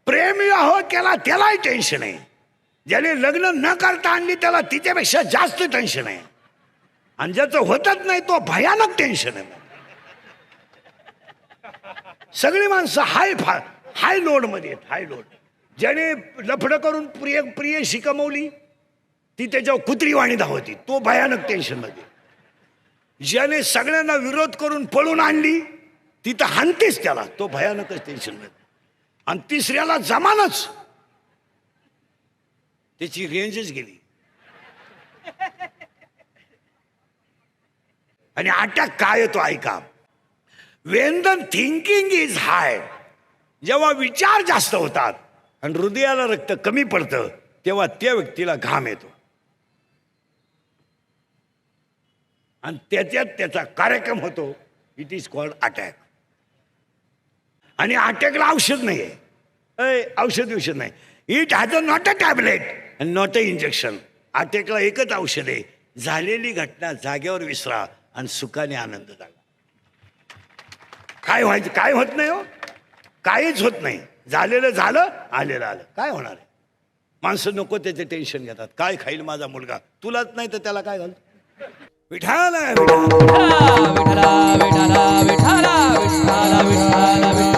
प्रेमी आहोत त्यालाही टेन्शन आहे. ज्याने लग्न न करता आणली त्याला तिच्यापेक्षा जास्त टेन्शन आहे. आणि ज्याचं होतच नाही तो भयानक टेन्शन आहे. सगळी माणसं हाय लोड मध्ये आहेत, हाय लोड. ज्याने लफडं करून प्रियशी कमवली ती त्याच्यावर कुत्रीवाणी धावती, तो भयानक टेन्शन मध्ये. ज्याने सगळ्यांना विरोध करून पळून आणली ती तर हानतेच त्याला, तो भयानकच टेन्शन मध्ये. आणि तिसऱ्याला जमानच, त्याची रेंजच गेली. आणि अटॅक काय येतो ऐका. Wien the thinking is hi, जेव्हा विचार जास्त होतात आणि हृदयाला रक्त कमी पडतं तेव्हा त्या व्यक्तीला घाम येतो. आणि त्याच्यात त्याचा कार्यक्रम होतो. It is called attack. आणि अटॅकला औषध नाही आहे, औषध नाही. It has a not a tablet and not a injection. अटॅकला एकच औषध आहे, झालेली घटना जागेवर विसरा आणि सुखाने आनंद जागा. काय व्हायचं, काय होत नाही हो, काहीच होत नाही. झालेलं झालं, आलेलं आलं, काय होणार आहे. माणसं नको त्याचे टेन्शन घेतात. काय खाईल माझा मुलगा, तुलाच नाही तर त्याला काय घाल. विठाला विठाला विठाला विठाला विठाला विठाला विठाला विठाला.